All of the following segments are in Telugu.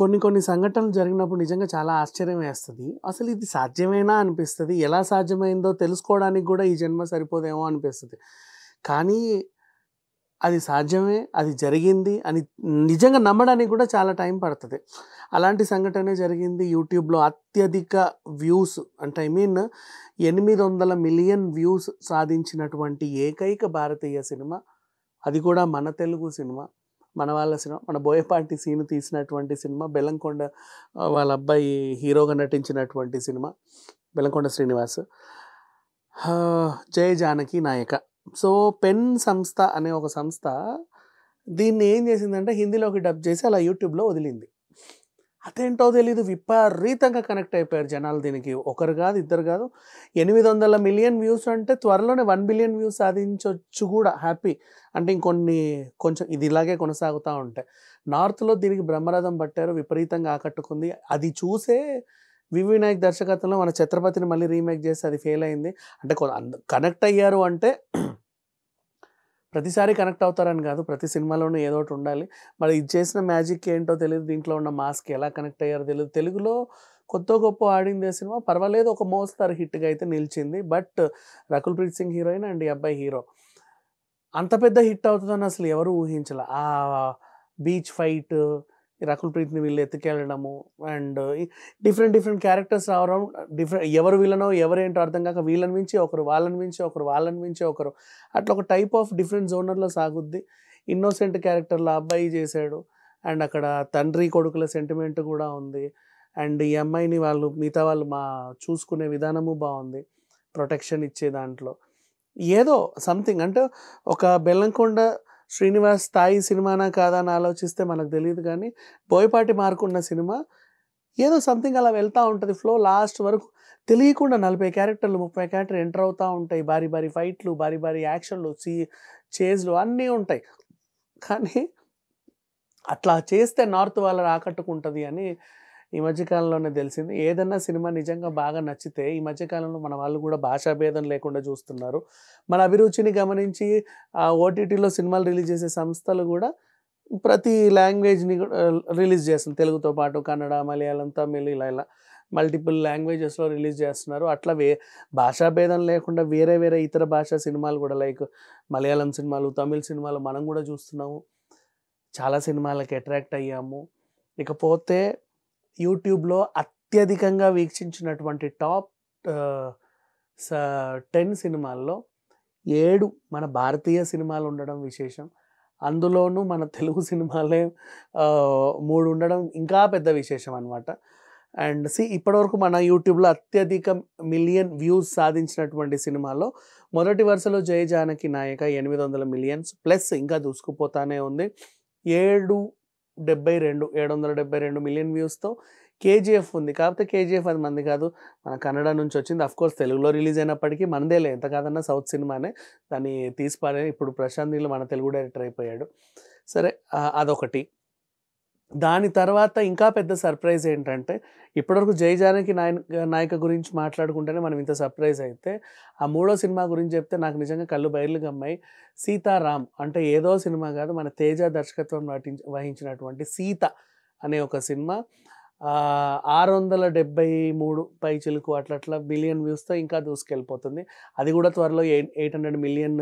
కొన్ని కొన్ని సంఘటనలు జరిగినప్పుడు నిజంగా చాలా ఆశ్చర్యం వేస్తది. అసలు ఇది సాధ్యమేనా అనిపిస్తది. ఎలా సాధ్యమైందో తెలుసుకోవడానికి గూడా ఈ జన్మ సరిపోదేమో అనిపిస్తది. కానీ అది సాధ్యమే, అది జరిగింది అని నిజంగా నమ్మడానికి కూడా చాలా టైం పడతది. అలాంటి సంఘటనే జరిగింది. యూట్యూబ్‌లో అత్యధిక వ్యూస్ అంటే 800 మిలియన్ వ్యూస్ సాధించినటువంటి ఏకైక భారతీయ సినిమా. అది కూడా మన తెలుగు సినిమా. మన వాళ్ళ సినిమా. మన బోయపాటి సీను తీసినటువంటి సినిమా. బెల్లంకొండ వాళ్ళ అబ్బాయి హీరోగా నటించినటువంటి సినిమా. బెల్లంకొండ శ్రీనివాస్. 'జయ జానకి నాయక'. సో, పెన్ సంస్థ అనే ఒక సంస్థ దీన్ని ఏం చేసిందంటే హిందీలోకి డబ్ చేసి అలా యూట్యూబ్‌లో వదిలింది. అదేంటో తెలీదు విపరీతంగా కనెక్ట్ అయిపోయారు జనాలు దీనికి. ఒకరు కాదు, ఇద్దరు కాదు. 800 మిలియన్ వ్యూస్ అంటే త్వరలోనే 1 బిలియన్ వ్యూస్ సాధించొచ్చు కూడా హ్యాపీ. అంటే కొంచెం ఇది ఇలాగే కొనసాగుతా ఉంటాయి. నార్త్‌లో దీనికి బ్రహ్మరథం పట్టారు. విపరీతంగా ఆకట్టుకుంది. అది చూసే వివి నాయక్ దర్శకత్వంలో మన 'ఛత్రపతిని' మళ్ళీ రీమేక్ చేసి అది ఫెయిల్ అయింది. అంటే కనెక్ట్ అయ్యారు అంటే ప్రతిసారి కనెక్ట్ అవుతారని కాదు. ప్రతి సినిమాలోనూ ఏదో ఒకటి ఉండాలి. మరి ఇది చేసిన మ్యాజిక్ ఏంటో తెలీదు. దీంట్లో ఉన్న మాస్‌కి ఎలా కనెక్ట్ అయ్యారో తెలీదు. తెలుగులో కొద్దో గొప్పో ఆడిందే సినిమా. పర్వాలేదు, ఒక మోస్తరు హిట్‌గా అయితే నిలిచింది. But Rakul Preet Singh heroine and ఈ అబ్బాయి హీరో. అంత పెద్ద హిట్ అవుతుందని అసలు ఎవరు ఊహించలా. ఆ బీచ్ ఫైట్, రకుల్ ప్రీత్‌ని వీళ్ళు ఎత్తుకెళ్ళడము అండ్ డిఫరెంట్ క్యారెక్టర్స్ రావడం, ఎవరు విలనో ఎవరేంటో అర్థం కాక వీళ్ళని మించి ఒకరు, వాళ్ళని మించి ఒకరు, వాళ్ళని మించి ఒకరు, అట్లా ఒక టైప్ ఆఫ్ డిఫరెంట్ జోనర్‌లో సాగుద్ది. ఇన్నోసెంట్ క్యారెక్టర్‌లో అబ్బాయి చేశాడు. అండ్ అక్కడ తండ్రి కొడుకుల సెంటిమెంట్ కూడా ఉంది. అండ్ ఈ అమ్మాయిని మిగతా వాళ్ళు చూసుకునే విధానము బాగుంది. ప్రొటెక్షన్ ఇచ్చే దాంట్లో. ఏదో సంథింగ్ అంటే ఒక బెల్లంకొండ శ్రీనివాస్ స్థాయి సినిమానా కాదా అని ఆలోచిస్తే మనకు తెలీదు కానీ, బోయపాటి మార్కున్న సినిమా ఏదో సంథింగ్ అలా వెళ్తూ ఉంటుంది ఫ్లో. లాస్ట్ వరకు తెలియకుండా 40 క్యారెక్టర్లు 30 క్యారెక్టర్లు ఎంటర్ అవుతూ ఉంటాయి. భారీ ఫైట్లు, భారీ యాక్షన్లు, చేజ్లు అన్నీ ఉంటాయి. కానీ అట్లా చేస్తే నార్త్ వాళ్ళని ఆకట్టుకుంటుంది అని ఈ మధ్యకాలంలోనే తెలిసింది. ఏదన్నా సినిమా నిజంగా బాగా నచ్చితే ఈ మధ్యకాలంలో మన వాళ్ళు కూడా భాషా భేదం లేకుండా చూస్తున్నారు. మన అభిరుచిని గమనించి ఓటీటీలో సినిమాలు రిలీజ్ చేసే సంస్థలు కూడా ప్రతి లాంగ్వేజ్‌ని రిలీజ్ చేస్తుంది. తెలుగుతో పాటు కన్నడ, మలయాళం, తమిళ్ ఇలా మల్టిపుల్ లాంగ్వేజెస్‌లో రిలీజ్ చేస్తున్నారు. అట్లా భాషా భేదం లేకుండా వేరే ఇతర భాషా సినిమాలు కూడా లైక్ మలయాళం సినిమాలు, తమిళ్ సినిమాలు మనం కూడా చూస్తున్నాము. చాలా సినిమాలకి అట్రాక్ట్ అయ్యాము. ఇకపోతే యూట్యూబ్‌లో అత్యధికంగా వీక్షించినటువంటి టాప్ 10 సినిమాల్లో 7 మన భారతీయ సినిమాలు ఉండడం విశేషం. అందులోనూ మన తెలుగు సినిమాలే 3 ఉండడం ఇంకా పెద్ద విశేషం అనమాట. అండ్ ఇప్పటివరకు మన యూట్యూబ్‌లో అత్యధిక మిలియన్ వ్యూస్ సాధించినటువంటి సినిమాలో మొదటి వరుసలో 'జయ జానకి నాయక' 800 మిలియన్స్ ప్లస్ ఇంకా దూసుకుపోతానే ఉంది. 772 మిలియన్ వ్యూస్‌తో కేజీఎఫ్ ఉంది. కాకపోతే కేజీఎఫ్ అది మనది కాదు. మన కన్నడ నుంచి వచ్చింది. అఫ్‌కోర్స్ తెలుగులో రిలీజ్ అయినప్పటికీ మనదేలే. ఎంత కాదన్నా సౌత్ సినిమానే. దాన్ని తీసి ఇప్పుడు ప్రశాంత్ నీల్ మన తెలుగు డైరెక్టర్ అయిపోయాడు. సరే, అదొకటి. దాని తర్వాత ఇంకా పెద్ద సర్ప్రైజ్ ఏంటంటే, ఇప్పటివరకు 'జయ జానకి నాయక' గురించి మాట్లాడుకుంటేనే మనం ఇంత సర్ప్రైజ్ అయితే, ఆ మూడో సినిమా గురించి చెప్తే నాకు నిజంగా కళ్ళు బైర్లు గమ్మాయి. 'సీతారాం' అంటే ఏదో సినిమా కాదు, మన తేజ దర్శకత్వం వహించినటువంటి 'సీత' అనే ఒక సినిమా 673 పైచిలుకు అట్లా బిలియన్ వ్యూస్‌తో ఇంకా దూసుకెళ్ళిపోతుంది. అది కూడా త్వరలో 800 మిలియన్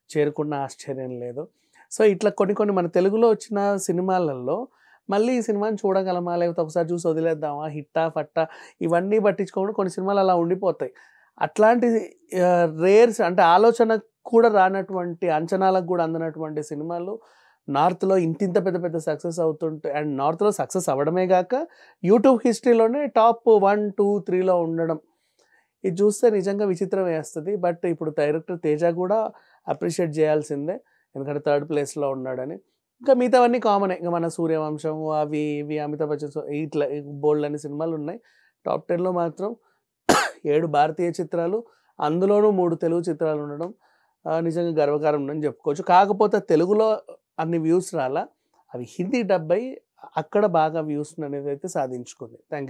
చేరుకున్న ఆశ్చర్యం లేదు. సో, ఇట్లా కొన్ని మన తెలుగులో వచ్చిన సినిమాలలో మళ్ళీ ఈ సినిమాని చూడగలమా? లేకపోతే ఒకసారి చూసి వదిలేద్దామా? హిట్టా? ఫట్టా? ఇవన్నీ పట్టించుకోకుండా కొన్ని సినిమాలు అలా ఉండిపోతాయి. అట్లాంటి రేర్స్ అంటే ఆలోచనకు కూడా రానటువంటి, అంచనాలకు కూడా అందనటువంటి సినిమాలు నార్త్‌లో ఇంతింత పెద్ద సక్సెస్ అవుతుంటాయి. అండ్ నార్త్‌లో సక్సెస్ అవ్వడమే గాక యూట్యూబ్ హిస్టరీలోనే టాప్ 1, 2, 3లో ఉండడం. ఇది చూస్తే నిజంగా విచిత్రం వేస్తది. బట్ ఇప్పుడు డైరెక్టర్ తేజ కూడా అప్రిషియేట్ చేయాల్సిందే. ఎందుకంటే థర్డ్ ప్లేస్‌లో ఉన్నాడని. ఇంకా మిగతావన్నీ కామనే. ఇంక మన 'సూర్యవంశం' అవి ఇవి అమితాబ్ బచ్చన్ ఇట్లా బోలెడన్ని సినిమాలు ఉన్నాయి. టాప్ 10లో మాత్రం 7 భారతీయ చిత్రాలు, అందులోనూ 3 తెలుగు చిత్రాలు ఉండడం నిజంగా గర్వకారణం అని చెప్పుకోవచ్చు. కాకపోతే తెలుగులో అన్ని వ్యూస్ రాలా. అవి హిందీ డబ్ అయ్యి అక్కడ బాగా వ్యూస్ అనేది అయితే సాధించుకుంది. Thank you.